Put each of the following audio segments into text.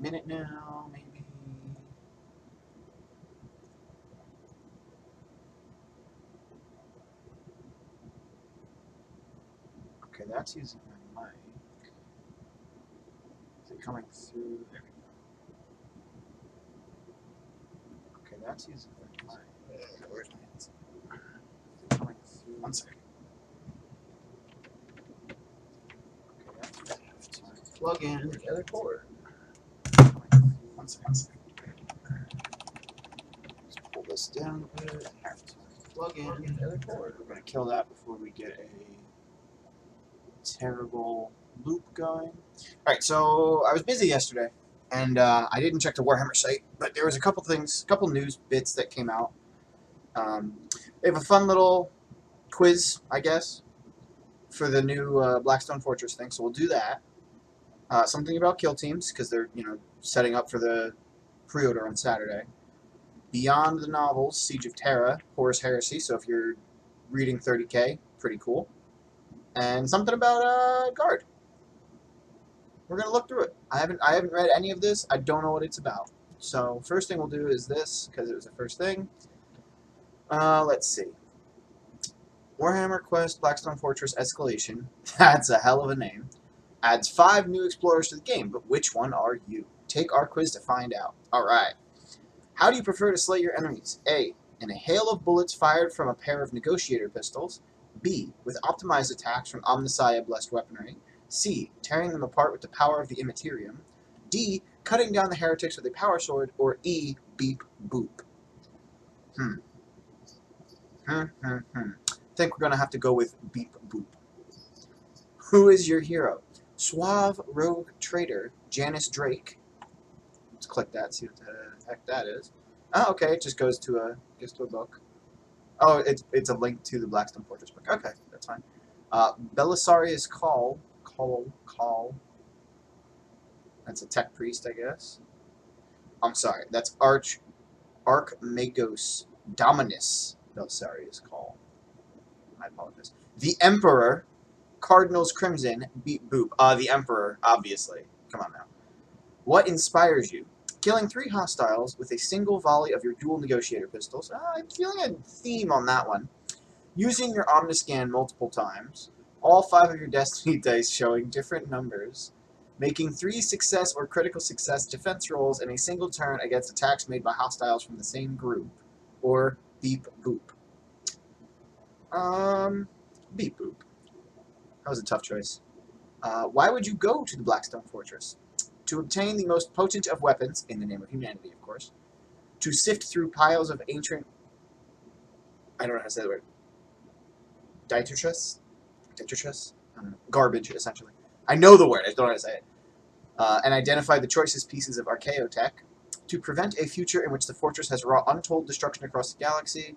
minute now, maybe. Okay, that's using my mic. Is it coming through? There we go. Okay, that's using my mic. Where's my headset? Is it coming through? One second. Okay, that's time. Plug in. Where's the other cord? One second. Let's pull this down a bit. Have to plug in. Where's the other cord? We're going to kill that before we get a terrible loop going. Alright, so I was busy yesterday, and I didn't check the Warhammer site, but there was a couple news bits that came out. They have a fun little quiz, I guess, for the new Blackstone Fortress thing, so we'll do that. Something about kill teams, because they're, setting up for the pre-order on Saturday. Beyond the novels, Siege of Terra, Horus Heresy, so if you're reading 30K, pretty cool. And something about Guard. We're gonna look through it. I haven't read any of this. I don't know what it's about. So first thing we'll do is this, because it was the first thing. Let's see. Warhammer Quest Blackstone Fortress Escalation. That's a hell of a name. Adds 5 new explorers to the game, but which one are you? Take our quiz to find out. Alright. How do you prefer to slay your enemies? A. In a hail of bullets fired from a pair of negotiator pistols. B. With optimized attacks from Omnissiah blessed weaponry. C. Tearing them apart with the power of the Immaterium. D. Cutting down the heretics with a power sword. Or E. Beep boop. I think we're going to have to go with beep boop. Who is your hero? Suave rogue trader Janice Drake. Let's click that, see what the heck that is. Oh, okay, it just goes to a book. Oh, it's a link to the Blackstone Fortress book. Okay, that's fine. Belisarius Call. That's a tech priest, I guess. I'm sorry, that's Archmagos Dominus Belisarius Call. I apologize. The Emperor, Cardinals Crimson, beep boop. The Emperor, obviously. Come on now. What inspires you? Killing 3 hostiles with a single volley of your dual negotiator pistols. I'm feeling a theme on that one. Using your Omniscan multiple times. All 5 of your Destiny dice showing different numbers. Making 3 success or critical success defense rolls in a single turn against attacks made by hostiles from the same group. Or beep boop. Beep boop. That was a tough choice. Why would you go to the Blackstone Fortress? To obtain the most potent of weapons, in the name of humanity, of course. To sift through piles of ancient... I don't know how to say the word. Detritus? I don't know. Garbage, essentially. I know the word, I just don't know how to say it. And identify the choicest pieces of archaeotech. To prevent a future in which the fortress has wrought untold destruction across the galaxy.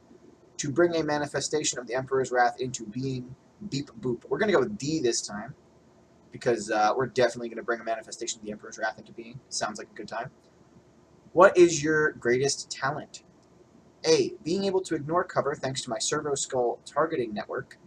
To bring a manifestation of the Emperor's wrath into being. Beep boop. We're going to go with D this time, because we're definitely going to bring a manifestation of the Emperor's wrath into being. Sounds like a good time. What is your greatest talent? A. Being able to ignore cover thanks to my Servo Skull targeting network.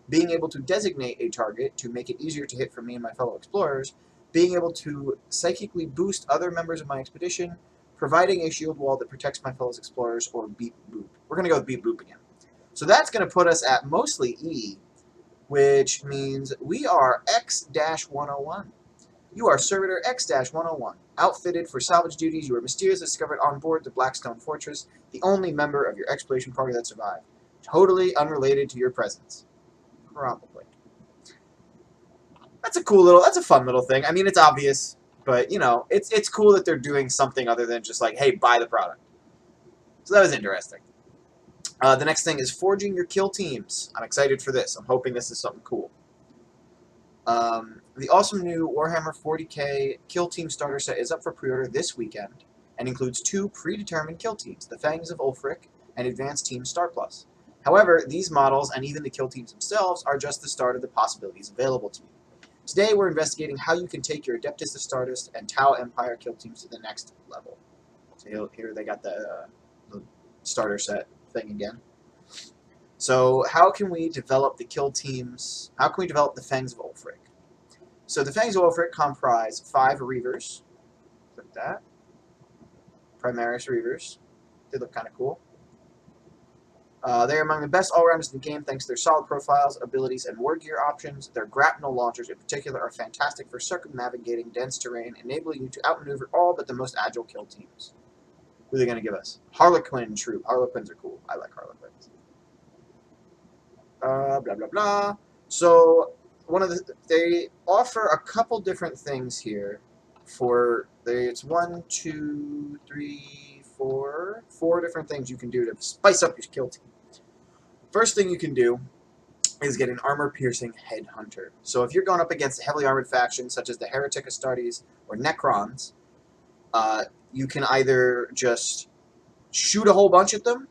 Being able to designate a target to make it easier to hit for me and my fellow explorers. Being able to psychically boost other members of my expedition. Providing a shield wall that protects my fellow explorers. Or beep boop. We're going to go with beep boop again. So that's going to put us at mostly E, which means we are X-101. You are Servitor X-101. Outfitted for salvage duties, you were mysteriously discovered on board the Blackstone Fortress, the only member of your exploration party that survived. Totally unrelated to your presence. Probably. That's a fun little thing. I mean, it's obvious, but, it's cool that they're doing something other than just like, hey, buy the product. So that was interesting. The next thing is forging your kill teams. I'm excited for this. I'm hoping this is something cool. The awesome new Warhammer 40K kill team starter set is up for pre-order this weekend and includes 2 predetermined kill teams, the Fangs of Ulfric and Advanced Team Star Plus. However, these models and even the kill teams themselves are just the start of the possibilities available to you. Today we're investigating how you can take your Adeptus Astartes and Tau Empire kill teams to the next level. So here they got the starter set thing again. So how can we develop the kill teams? How can we develop the Fangs of Ulfric? So the Fangs of Ulfric comprise 5 Reavers. Click that. Primaris Reavers. They look kind of cool. They're among the best all-rounders in the game thanks to their solid profiles, abilities, and war gear options. Their grapnel launchers in particular are fantastic for circumnavigating dense terrain, enabling you to outmaneuver all but the most agile kill teams. Who are they going to give us? Harlequin troop. Harlequins are cool. I like Harlequins. Blah, blah, blah. So, they offer a couple different things here it's 1, 2, 3, 4 different things you can do to spice up your kill team. First thing you can do is get an armor-piercing headhunter. So if you're going up against a heavily armored faction, such as the Heretic Astartes or Necrons, you can either just shoot a whole bunch at them,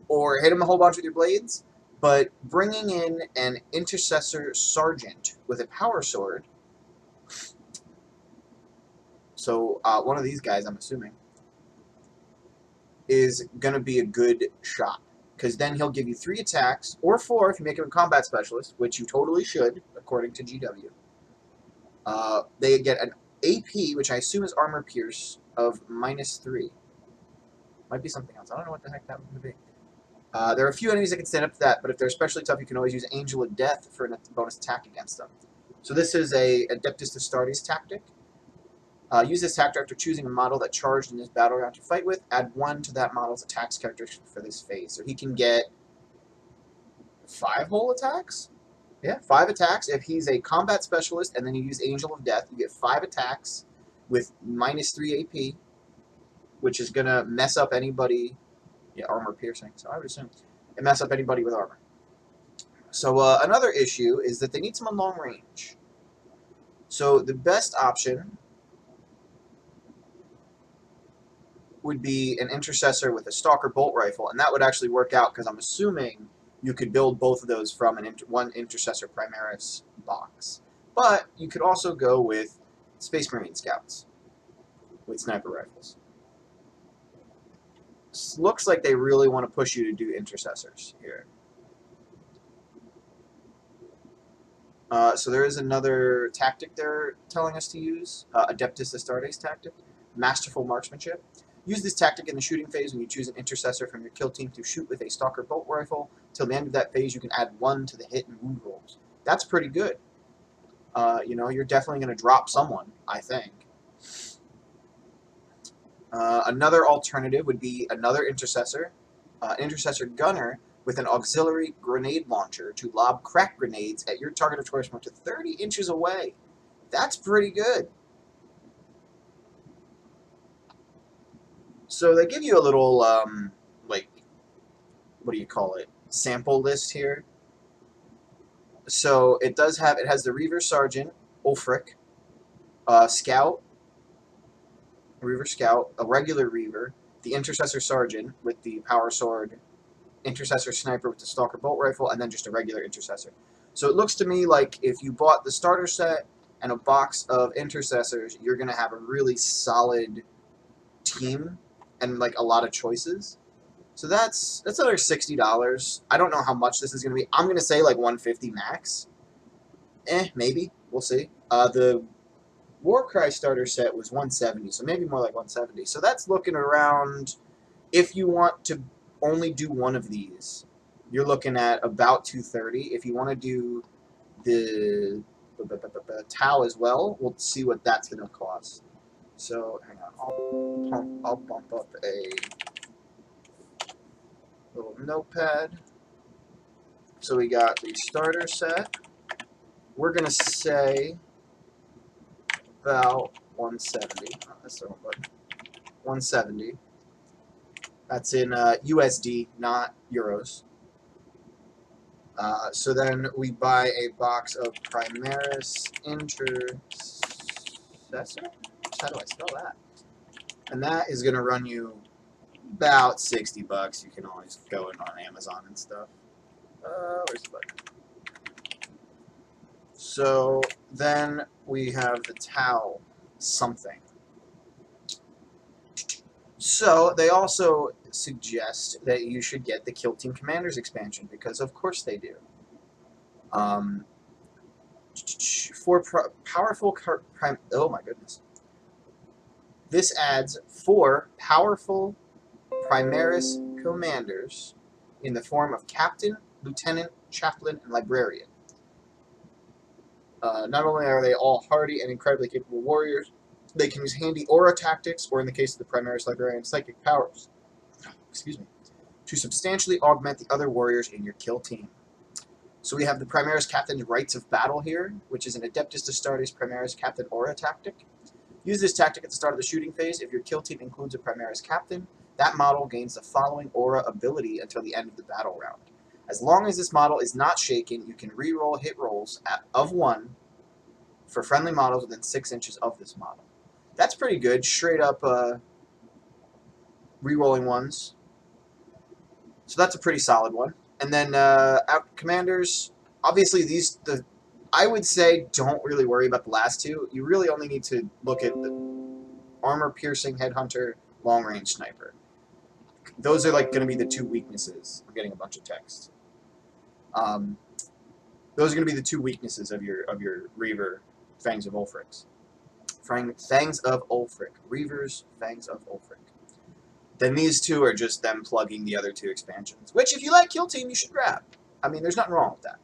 or hit them a whole bunch with your blades, but bringing in an Intercessor Sergeant with a power sword, so one of these guys, I'm assuming, is going to be a good shot. Because then he'll give you 3 attacks, or 4 if you make him a combat specialist, which you totally should, according to GW. They get an AP, which I assume is armor pierce, of -3. Might be something else. I don't know what the heck that would be. There are a few enemies that can stand up to that, but if they're especially tough, you can always use Angel of Death for a bonus attack against them. So this is a Adeptus Astartes tactic. Use this tactic after choosing a model that charged in this battle round to fight with. Add 1 to that model's attacks characteristic for this phase. So he can get 5 whole attacks? Yeah, 5 attacks. If he's a combat specialist and then you use Angel of Death, you get 5 attacks with -3 AP, which is going to mess up anybody. Yeah, armor piercing. So I would assume it mess up anybody with armor. So another issue is that they need someone long range. So the best option would be an Intercessor with a Stalker bolt rifle, and that would actually work out because I'm assuming you could build both of those from one Intercessor Primaris box. But you could also go with Space Marine Scouts with sniper rifles. Looks like they really want to push you to do Intercessors here. So there is another tactic they're telling us to use, Adeptus Astartes tactic, Masterful Marksmanship. Use this tactic in the shooting phase when you choose an Intercessor from your kill team to shoot with a Stalker bolt rifle. Till the end of that phase, you can add 1 to the hit and wound rolls. That's pretty good. You're definitely going to drop someone, I think. Another alternative would be another Intercessor, Intercessor Gunner, with an auxiliary grenade launcher to lob crack grenades at your target of choice from up to 30 inches away. That's pretty good. So they give you a little, what do you call it, sample list here. So it has the Reaver Sergeant, Ulfric, Scout, Reaver Scout, a regular Reaver, the Intercessor Sergeant with the Power Sword, Intercessor Sniper with the Stalker Bolt Rifle, and then just a regular Intercessor. So it looks to me like if you bought the starter set and a box of Intercessors, you're going to have a really solid team and like a lot of choices. So that's another $60. I don't know how much this is going to be. I'm going to say like $150 max. Maybe. We'll see. The Warcry starter set was $170, so maybe more like $170. So that's looking around, if you want to only do one of these, you're looking at about $230. If you want to do the Tau as well, we'll see what that's going to cost. So hang on, I'll bump up a little notepad. So we got the starter set. We're going to say about 170. Oh, that's the wrong button. 170. That's in USD, not euros. So then we buy a box of Primaris Intercessor. How do I spell that? And that is going to run you about $60. You can always go in on Amazon and stuff. Where's the button? So then we have the Tau something. So they also suggest that you should get the Kill Team Commanders expansion, because of course they do. For powerful oh my goodness. This adds 4 powerful Primaris commanders in the form of Captain, Lieutenant, Chaplain, and Librarian. Not only are they all hardy and incredibly capable warriors, they can use handy aura tactics, or in the case of the Primaris Librarian, psychic powers, excuse me, to substantially augment the other warriors in your kill team. So we have the Primaris Captain's Rites of Battle here, which is an Adeptus Astartes Primaris Captain aura tactic. Use this tactic at the start of the shooting phase. If your kill team includes a Primaris Captain, that model gains the following aura ability until the end of the battle round. As long as this model is not shaken, you can reroll hit rolls of 1 for friendly models within 6 inches of this model. That's pretty good, straight up rerolling ones. So that's a pretty solid one. And then out commanders, obviously I would say don't really worry about the last two. You really only need to look at the armor-piercing headhunter, long-range sniper. Those are like going to be the 2 weaknesses. I'm getting a bunch of text. Those are going to be the 2 weaknesses of your Reaver Fangs of Ulfric. Fangs of Ulfric. Reavers Fangs of Ulfric. Then these 2 are just them plugging the other 2 expansions, which if you like Kill Team, you should grab. I mean, there's nothing wrong with that.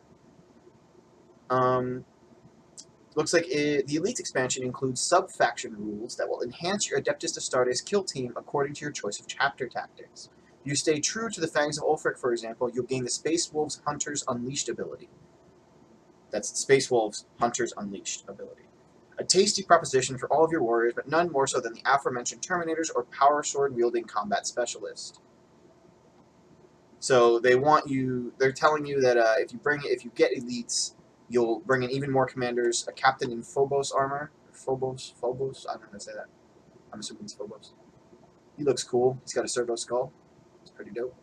Looks like the Elite expansion includes sub-faction rules that will enhance your Adeptus Astartes kill team according to your choice of chapter tactics. If you stay true to the Fangs of Ulfric, for example, you'll gain the Space Wolves Hunters Unleashed ability. That's Space Wolves Hunters Unleashed ability. A tasty proposition for all of your warriors, but none more so than the aforementioned Terminators or Power Sword-wielding combat specialist. So they're telling you that if you get elites, you'll bring in even more commanders, a captain in Phobos armor. Phobos, I don't know how to say that. I'm assuming it's Phobos. He looks cool. He's got a servo skull. It's pretty dope.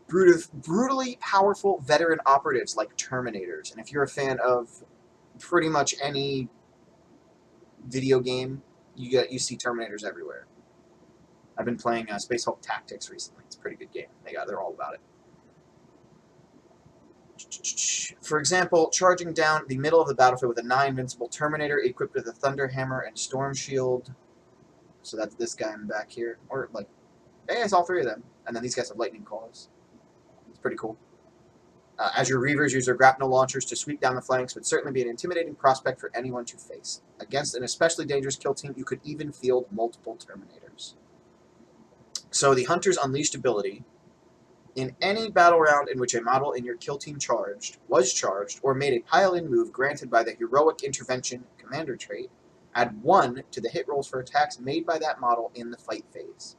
Brutally powerful veteran operatives like Terminators. And if you're a fan of pretty much any video game, you see Terminators everywhere. I've been playing Space Hulk Tactics recently. It's a pretty good game. They're all about it. For example, charging down the middle of the battlefield with a 9 invincible Terminator equipped with a Thunder Hammer and Storm Shield. So that's this guy in the back here. Or, like, it's all 3 of them. And then these guys have lightning claws. It's pretty cool. As your Reavers use their grapnel launchers to sweep down the flanks, would certainly be an intimidating prospect for anyone to face. Against an especially dangerous kill team, you could even field multiple Terminators. So the Hunter's Unleashed ability, in any battle round in which a model in your kill team was charged, or made a pile-in move granted by the Heroic Intervention Commander trait, add 1 to the hit rolls for attacks made by that model in the fight phase.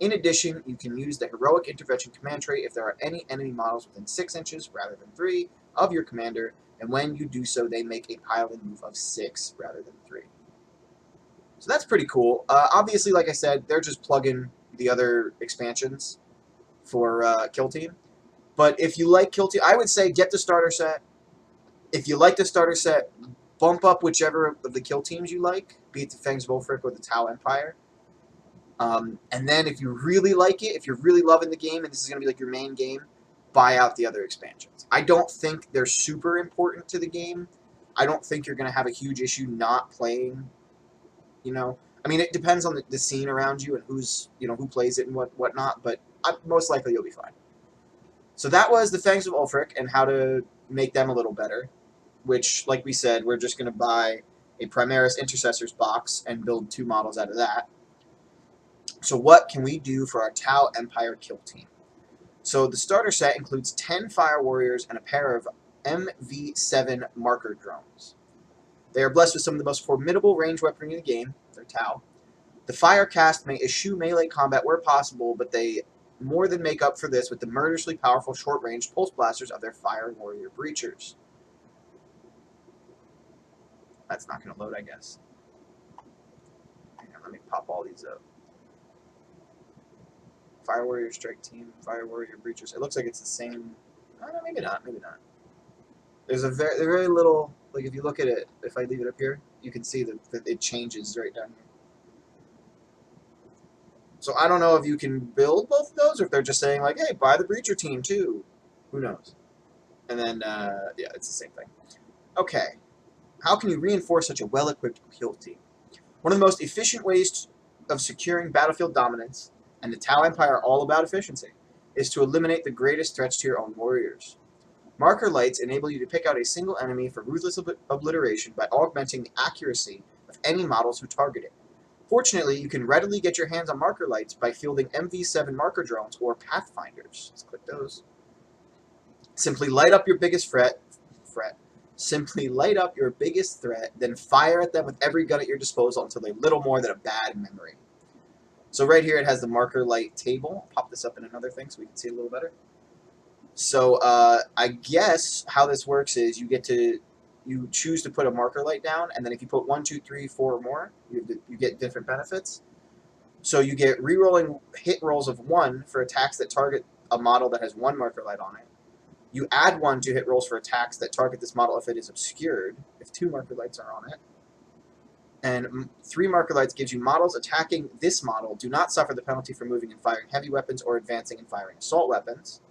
In addition, you can use the Heroic Intervention Command trait if there are any enemy models within 6 inches, rather than 3, of your commander, and when you do so, they make a pile-in move of 6, rather than 3. So that's pretty cool. Obviously, like I said, they're just plugging the other expansions for Kill Team. But if you like Kill Team, I would say get the starter set. If you like the starter set, bump up whichever of the Kill Teams you like, be it the Fangs of Ulfric or the Tau Empire. And then if you really like it, if you're really loving the game, and this is going to be like your main game, buy out the other expansions. I don't think they're super important to the game. I don't think you're going to have a huge issue not playing, I mean, it depends on the scene around you and who plays it and whatnot, but most likely you'll be fine. So that was the Fangs of Ulfric and how to make them a little better, which, like we said, we're just going to buy a Primaris Intercessors box and build 2 models out of that. So what can we do for our Tau Empire kill team? So the starter set includes 10 Fire Warriors and a pair of MV7 marker drones. They are blessed with some of the most formidable range weaponry in the game. They're Tau. The Fire Cast may eschew melee combat where possible, but they more than make up for this with the murderously powerful short-range pulse blasters of their Fire Warrior Breachers. That's not going to load, I guess. Hang on, let me pop all these up. Fire Warrior Strike Team, Fire Warrior Breachers. It looks like it's the same. Oh, no, maybe not. Maybe not. There's they're very little. Like if you look at it, if I leave it up here, you can see that it changes right down here. So I don't know if you can build both of those, or if they're just saying like, "Hey, buy the Breacher team too." Who knows? And then yeah, it's the same thing. Okay. How can you reinforce such a well-equipped kill team? One of the most efficient ways of securing battlefield dominance, and the Tau Empire are all about efficiency, is to eliminate the greatest threats to your own warriors. Marker lights enable you to pick out a single enemy for ruthless obliteration by augmenting the accuracy of any models who target it. Fortunately, you can readily get your hands on marker lights by fielding MV7 marker drones or Pathfinders. Let's click those. Simply light up your biggest threat. Simply light up your biggest threat, then fire at them with every gun at your disposal until they're little more than a bad memory. So right here it has the marker light table. I'll pop this up in another thing so we can see it a little better. So I guess how this works is you choose to put a marker light down, and then if you put 1, 2, 3, 4 or more, you get different benefits. So you get rerolling hit rolls of 1 for attacks that target a model that has 1 marker light on it. You add 1 to hit rolls for attacks that target this model if it is obscured, if 2 marker lights are on it. And 3 marker lights gives you models attacking this model do not suffer the penalty for moving and firing heavy weapons or advancing and firing assault weapons.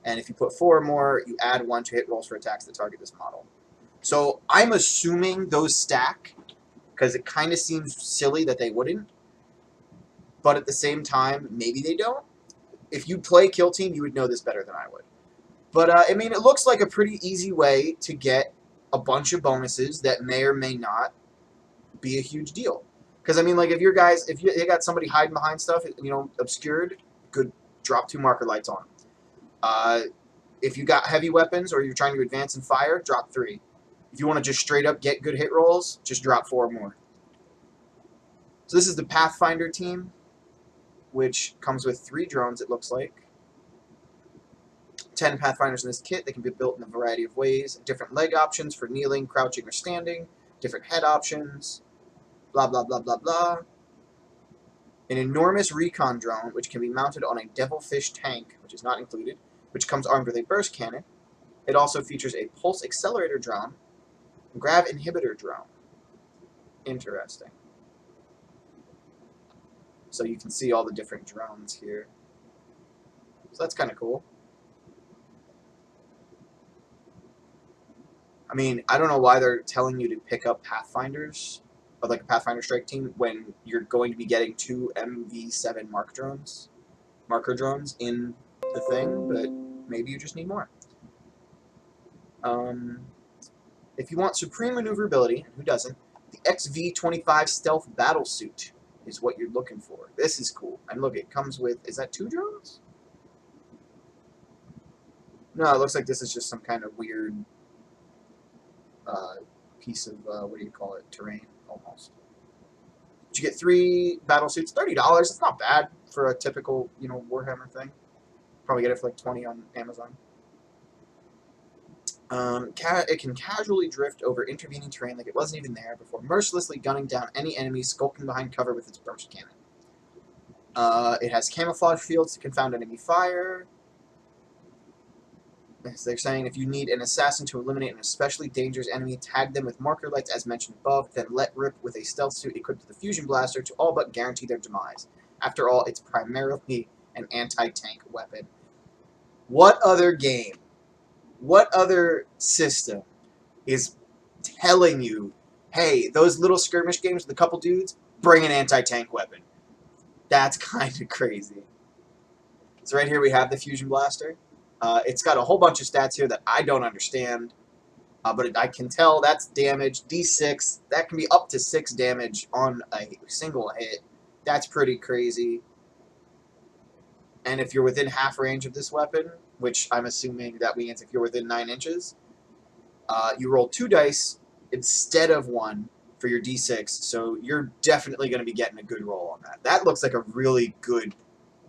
And if you put 4 or more, you add 1 to hit rolls for attacks that target this model. So I'm assuming those stack, because it kind of seems silly that they wouldn't. But at the same time, maybe they don't. If you play Kill Team, you would know this better than I would. But, I mean, it looks like a pretty easy way to get a bunch of bonuses that may or may not be a huge deal. Because, I mean, like, if you got somebody hiding behind stuff, you know, obscured, good, drop 2 marker lights on them. If you got heavy weapons or you're trying to advance and fire, drop 3. If you want to just straight up get good hit rolls, just drop 4 more. So this is the Pathfinder team, which comes with 3 drones, it looks like. 10 Pathfinders in this kit. They can be built in a variety of ways. Different leg options for kneeling, crouching, or standing. Different head options. Blah, blah, blah, blah, blah. An enormous recon drone, which can be mounted on a Devilfish tank, which is not included, which comes armed with a burst cannon. It also features a pulse accelerator drone, and grav inhibitor drone. Interesting. So you can see all the different drones here. So that's kind of cool. I mean, I don't know why they're telling you to pick up Pathfinders, or like a Pathfinder strike team, when you're going to be getting 2 MV7 marker drones in the thing, but maybe you just need more. If you want supreme maneuverability, and who doesn't, the XV-25 Stealth Battlesuit is what you're looking for. This is cool. And look, it comes with, is that 2 drones? No, it looks like this is just some kind of weird piece of, what do you call it, terrain, almost. But you get 3 battle suits, $30. It's not bad for a typical, you know, Warhammer thing. Probably get it for like 20 on Amazon. It can casually drift over intervening terrain like it wasn't even there before mercilessly gunning down any enemy skulking behind cover with its burst cannon. It has camouflage fields to confound enemy fire. As they're saying, if you need an assassin to eliminate an especially dangerous enemy, tag them with marker lights as mentioned above, then let rip with a stealth suit equipped with a fusion blaster to all but guarantee their demise. After all, it's primarily an anti-tank weapon. What other game, what other system is telling you, hey, those little skirmish games with a couple dudes, bring an anti-tank weapon? That's kind of crazy. So right here we have the fusion blaster. It's got a whole bunch of stats here that I don't understand, but I can tell that's damage, D6. That can be up to 6 damage on a single hit. That's pretty crazy. And if you're within half range of this weapon, which I'm assuming that means if you're within 9 inches, you roll 2 dice instead of 1 for your D6, so you're definitely going to be getting a good roll on that. That looks like a really good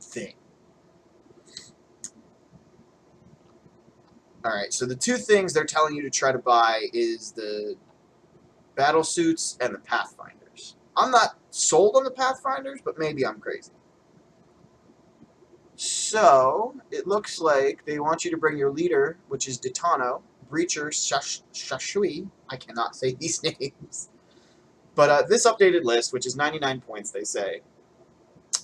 thing. Alright, so the 2 things they're telling you to try to buy is the battle suits and the Pathfinders. I'm not sold on the Pathfinders, but maybe I'm crazy. So, it looks like they want you to bring your leader, which is Ditano, Breacher, Shashui, I cannot say these names. But this updated list, which is 99 points, they say.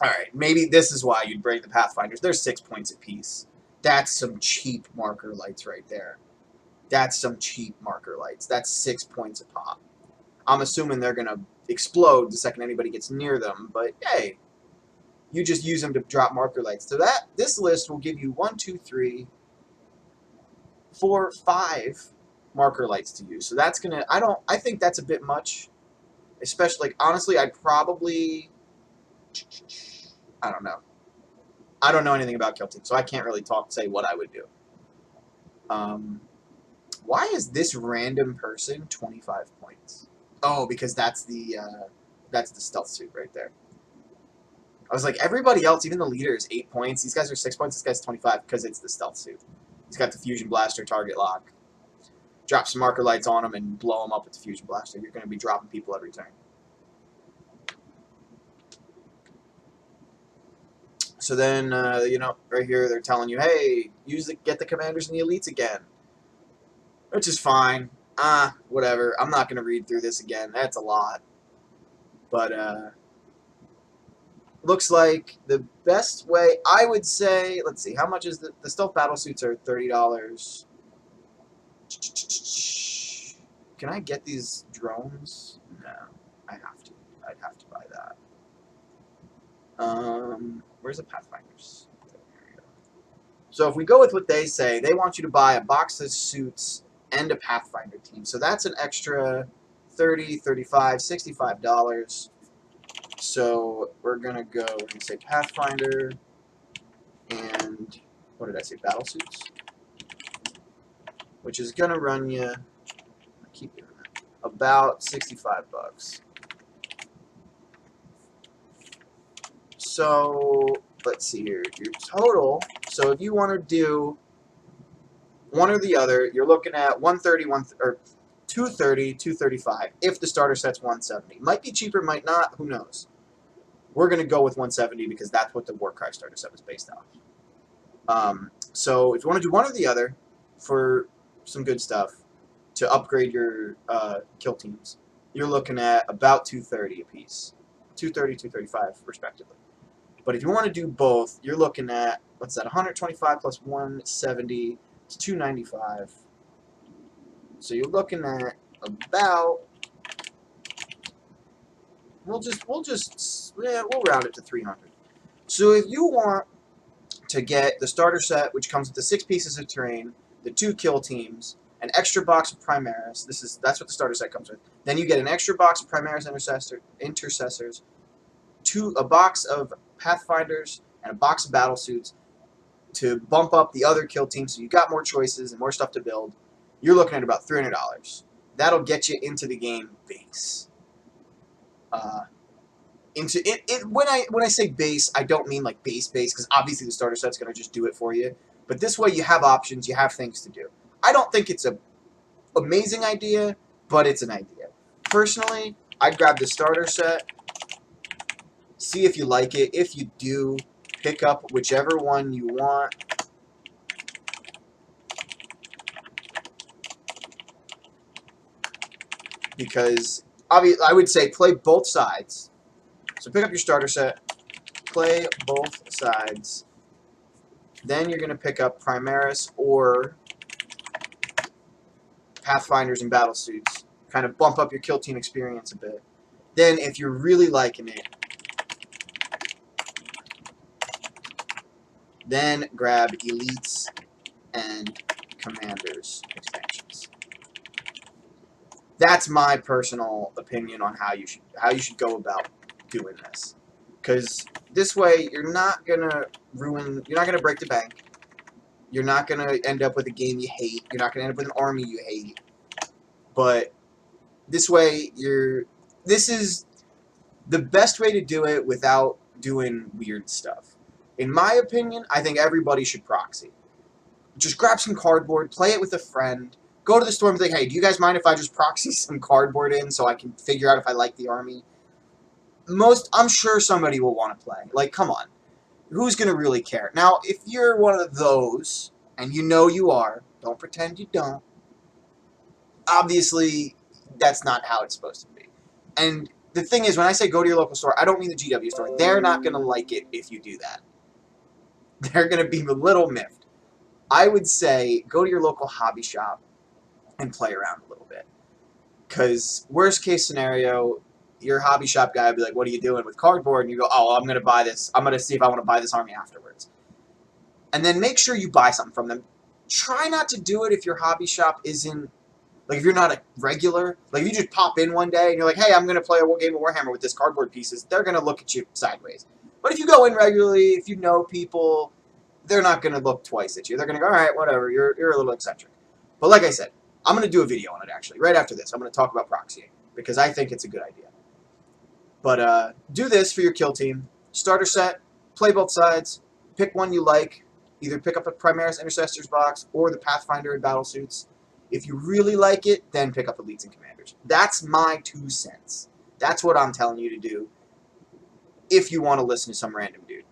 Alright, maybe this is why you'd bring the Pathfinders. They're 6 points apiece. That's some cheap marker lights right there. That's some cheap marker lights. That's 6 points a pop. I'm assuming they're going to explode the second anybody gets near them. But hey, you just use them to drop marker lights. So this list will give you 1, 2, 3, 4, 5 marker lights to use. So that's gonna. I think that's a bit much. Especially, like, honestly, I'd probably. I don't know. I don't know anything about kill teams, so I can't really say what I would do. Why is this random person 25 points? Oh, because that's the stealth suit right there. I was like, everybody else, even the leader, is 8 points. These guys are 6 points. This guy's 25 because it's the stealth suit. He's got the fusion blaster target lock. Drop some marker lights on him and blow him up with the fusion blaster. You're going to be dropping people every turn. So then, right here they're telling you, hey, get the commanders and the elites again, which is fine. Whatever. I'm not going to read through this again. That's a lot. But looks like the best way, I would say, let's see, how much is the stealth battle suits are $30. Can I get these drones? No, I have to. I'd have to buy that. Where's the Pathfinders? There we go. So if we go with what they say, they want you to buy a box of suits and a Pathfinder team. So that's an extra $30, $35, $65. So we're going to say Pathfinder and, what did I say, battle suits? Which is going to run you, I keep doing that, about $65. So let's see here, your total. So if you want to do one or the other, you're looking at 130, or 230, 235. If the starter set's 170, might be cheaper, might not. Who knows? We're gonna go with 170 because that's what the Warcry starter set was based off. So if you want to do one or the other for some good stuff to upgrade your kill teams, you're looking at about 230 a piece, 230, 235 respectively. But if you want to do both, you're looking at, what's that, 125 plus 170, it's 295. So you're looking at about, we'll round it to 300. So if you want to get the starter set, which comes with the 6 pieces of terrain, the 2 kill teams, an extra box of Primaris, that's what the starter set comes with. Then you get an extra box of Primaris Intercessors, a box of Pathfinders, and a box of battle suits to bump up the other kill teams, so you got more choices and more stuff to build. You're looking at about $300. That'll get you into the game base. When I say base, I don't mean like base, because obviously the starter set's going to just do it for you. But this way you have options, you have things to do. I don't think it's an amazing idea, but it's an idea. Personally, I'd grab the starter set, see if you like it. If you do, pick up whichever one you want. Because I would say play both sides. So pick up your starter set, play both sides. Then you're going to pick up Primaris or Pathfinders and battle suits. Kind of bump up your kill team experience a bit. Then if you're really liking it, then grab Elites and Commanders expansions. That's my personal opinion on how you should go about doing this. Because this way you're not gonna break the bank. You're not gonna end up with a game you hate. You're not gonna end up with an army you hate. But this way this is the best way to do it without doing weird stuff. In my opinion, I think everybody should proxy. Just grab some cardboard, play it with a friend, go to the store and be like, hey, do you guys mind if I just proxy some cardboard in so I can figure out if I like the army? I'm sure somebody will want to play. Like, come on. Who's going to really care? Now, if you're one of those, and you know you are, don't pretend you don't. Obviously, that's not how it's supposed to be. And the thing is, when I say go to your local store, I don't mean the GW store. They're not going to like it if you do that. They're going to be a little miffed. I would say go to your local hobby shop and play around a little bit. Because worst case scenario, your hobby shop guy would be like, "What are you doing with cardboard?" And you go, "Oh, well, I'm going to buy this. I'm going to see if I want to buy this army afterwards." And then make sure you buy something from them. Try not to do it if your hobby shop isn't, like, if you're not a regular. Like, if you just pop in one day and you're like, "Hey, I'm going to play a game of Warhammer with this cardboard pieces," they're going to look at you sideways. But if you go in regularly, if you know people, they're not going to look twice at you. They're going to go, "All right, whatever, you're a little eccentric." But like I said, I'm going to do a video on it, actually. Right after this, I'm going to talk about proxying, because I think it's a good idea. But do this for your kill team. Starter set, play both sides, pick one you like. Either pick up a Primaris Intercessors box or the Pathfinder and Battlesuits. If you really like it, then pick up Elites and Commanders. That's my 2 cents. That's what I'm telling you to do if you want to listen to some random dude.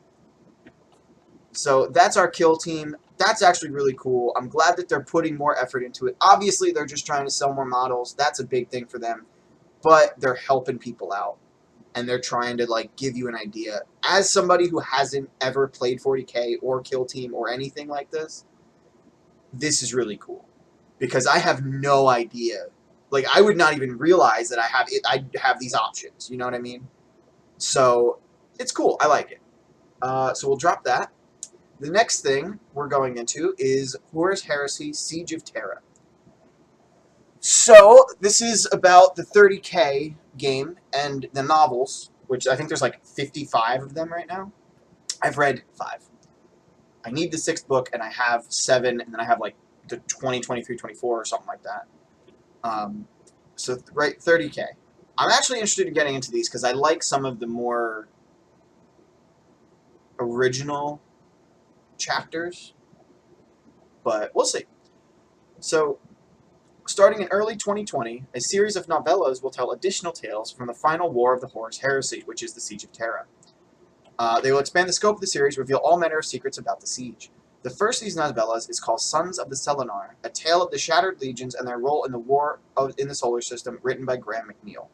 So that's our kill team. That's actually really cool. I'm glad that they're putting more effort into it. Obviously, they're just trying to sell more models. That's a big thing for them. But they're helping people out. And they're trying to, like, give you an idea. As somebody who hasn't ever played 40K or Kill Team or anything like this is really cool. Because I have no idea. Like, I would not even realize that I have these options. You know what I mean? So, it's cool. I like it. So we'll drop that. The next thing we're going into is Horus Heresy, Siege of Terra. So, this is about the 30K game and the novels, which I think there's like 55 of them right now. I've read 5. I need the 6th book, and I have 7, and then I have like the 20, 23, 24, or something like that. So, right, 30K. I'm actually interested in getting into these because I like some of the more original chapters, but we'll see. So, starting in early 2020, a series of novellas will tell additional tales from the final war of the Horus Heresy, which is the Siege of Terra. They will expand the scope of the series, reveal all manner of secrets about the siege. The first of these novellas is called Sons of the Selenar, a tale of the shattered legions and their role in the war in the solar system, written by Graham McNeil.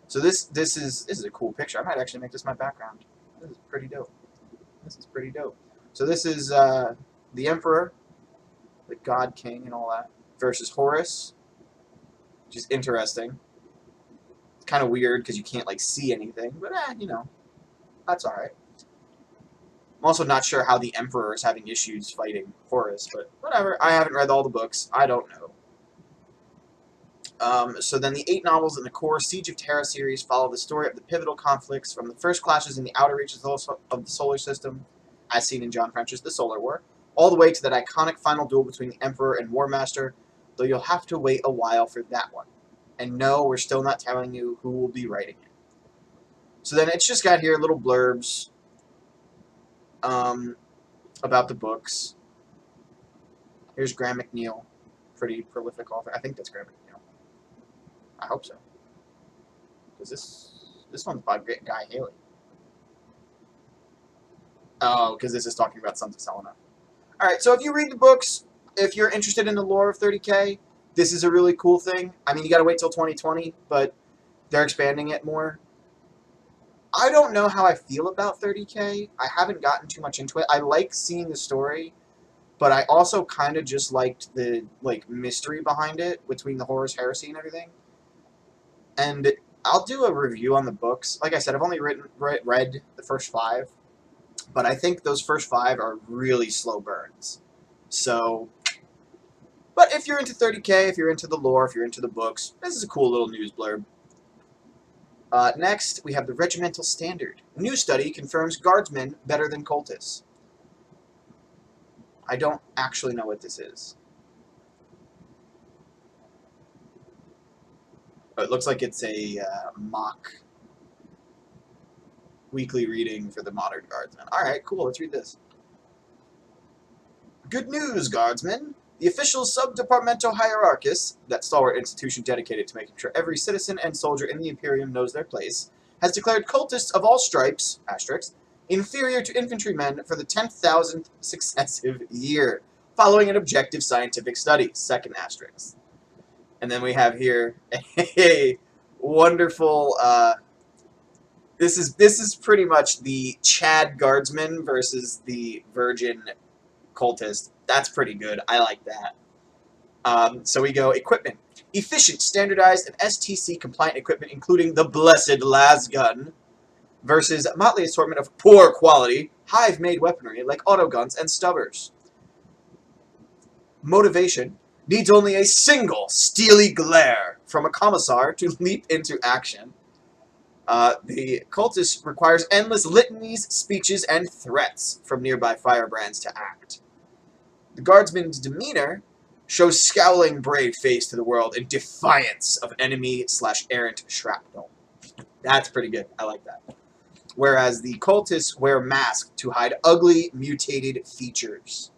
So this is a cool picture. I might actually make this my background. This is pretty dope. This is pretty dope. So this is the Emperor, the God King, and all that, versus Horus, which is interesting. It's kind of weird because you can't like see anything, but you know, that's all right. I'm also not sure how the Emperor is having issues fighting Horus, but whatever. I haven't read all the books. I don't know. So then the 8 novels in the core Siege of Terra series follow the story of the pivotal conflicts from the first clashes in the outer reaches of the solar system, as seen in John French's The Solar War, all the way to that iconic final duel between the Emperor and War Master, though you'll have to wait a while for that one. And no, we're still not telling you who will be writing it. So then it's just got here little blurbs about the books. Here's Graham McNeil, pretty prolific author. I think that's Graham McNeil. I hope so. Because this one's by Guy Haley. Oh, because this is talking about Sons of Selena. Alright, so if you read the books, if you're interested in the lore of 30K, this is a really cool thing. I mean, you gotta wait till 2020, but they're expanding it more. I don't know how I feel about 30K. I haven't gotten too much into it. I like seeing the story, but I also kind of just liked the mystery behind it between the Horus Heresy and everything. And I'll do a review on the books. Like I said, I've only read the first 5, but I think those first 5 are really slow burns. So, but if you're into 30K, if you're into the lore, if you're into the books, this is a cool little news blurb. Next, we have the Regimental Standard. New study confirms guardsmen better than cultists. I don't actually know what this is. But it looks like it's a mock weekly reading for the modern guardsmen. Alright, cool, let's read this. Good news, guardsmen! The official sub-departmental hierarchus, that stalwart institution dedicated to making sure every citizen and soldier in the Imperium knows their place, has declared cultists of all stripes, asterisks, inferior to infantrymen for the 10,000th successive year, following an objective scientific study, second asterisk. And then we have here a wonderful, this is pretty much the Chad guardsman versus the virgin cultist. That's pretty good. I like that. So we go equipment. Efficient, standardized, and STC-compliant equipment, including the blessed lasgun, versus motley assortment of poor quality, hive-made weaponry like autoguns and stubbers. Motivation needs only a single steely glare from a commissar to leap into action. The cultist requires endless litanies, speeches, and threats from nearby firebrands to act. The guardsman's demeanor shows scowling brave face to the world in defiance of enemy/errant shrapnel. That's pretty good. I like that. Whereas the cultists wear masks to hide ugly, mutated features.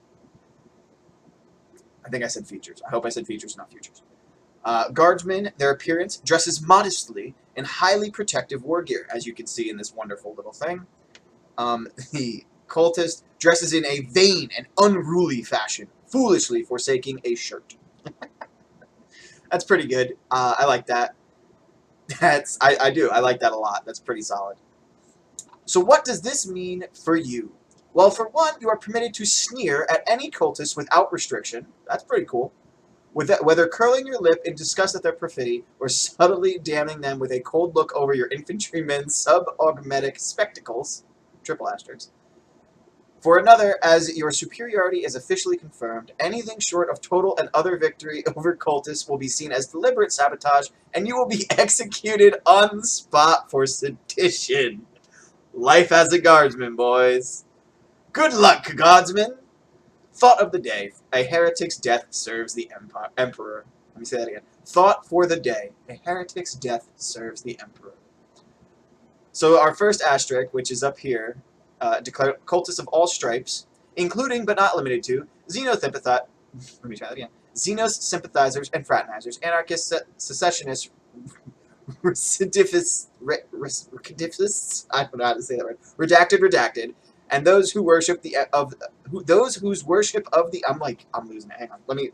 I think I said features. I hope I said features, not futures. Guardsmen, their appearance dresses modestly in highly protective war gear, as you can see in this wonderful little thing. The cultist dresses in a vain and unruly fashion, foolishly forsaking a shirt. That's pretty good. I like that. I do. I like that a lot. That's pretty solid. So what does this mean for you? Well, for one, you are permitted to sneer at any cultist without restriction. That's pretty cool. Whether curling your lip in disgust at their perfidy or subtly damning them with a cold look over your infantryman's subaugmetic spectacles, triple asterisks. For another, as your superiority is officially confirmed, anything short of total and utter victory over cultists will be seen as deliberate sabotage, and you will be executed on the spot for sedition. Life as a guardsman, boys. Good luck, guardsmen. Thought of the day. A heretic's death serves the emperor. Let me say that again. Thought for the day. A heretic's death serves the emperor. So our first asterisk, which is up here, declare cultists of all stripes, including but not limited to Xenos sympathizers and fraternizers, anarchists, secessionists, recidivists, I don't know how to say that right, redacted, and those who worship those whose worship of the I'm losing it. Hang on, let me.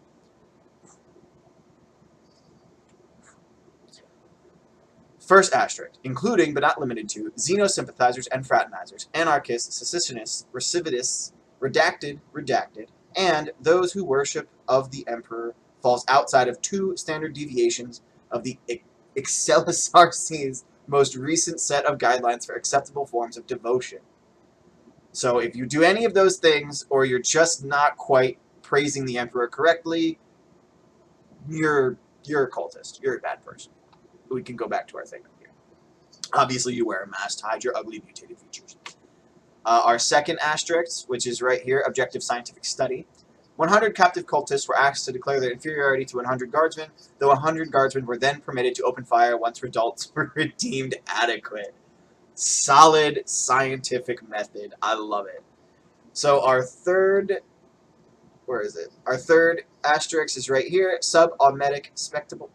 First asterisk, including but not limited to Xeno sympathizers and fraternizers, anarchists, secessionists, recidivists, redacted, and those who worship of the emperor falls outside of two standard deviations of the Excelsior's most recent set of guidelines for acceptable forms of devotion. So if you do any of those things, or you're just not quite praising the emperor correctly, you're a cultist. You're a bad person. We can go back to our thing up here. Obviously, you wear a mask to hide your ugly mutated features. Our second asterisk, which is right here, objective scientific study. 100 captive cultists were asked to declare their inferiority to 100 guardsmen, though 100 guardsmen were then permitted to open fire once results were deemed adequate. Solid scientific method. I love it. So our third, where is it? Our third asterisk is right here, subaugmetic spectacles.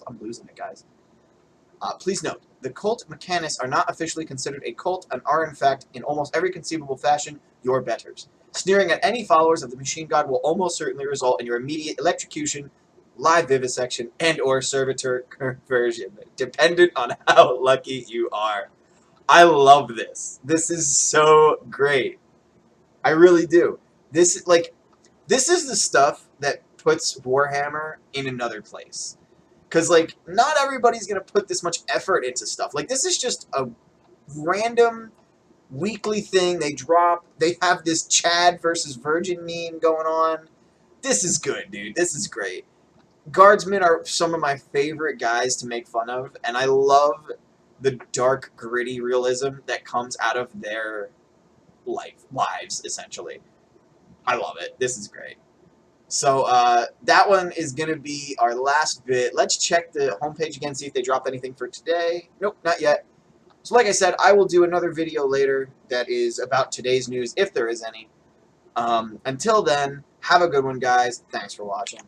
I'm losing it, guys. Please note, the cult mechanists are not officially considered a cult and are, in fact, in almost every conceivable fashion, your betters. Sneering at any followers of the machine god will almost certainly result in your immediate electrocution, live vivisection, and or servitor conversion, dependent on how lucky you are. I love this. This is so great. I really do. This is the stuff that puts Warhammer in another place. Because, not everybody's going to put this much effort into stuff. This is just a random weekly thing they drop. They have this Chad versus Virgin meme going on. This is good, dude. This is great. Guardsmen are some of my favorite guys to make fun of, and I love the dark, gritty realism that comes out of their lives, essentially. I love it. This is great. So that one is going to be our last bit. Let's check the homepage again, see if they dropped anything for today. Nope, not yet. So like I said, I will do another video later that is about today's news, if there is any. Until then, have a good one, guys. Thanks for watching.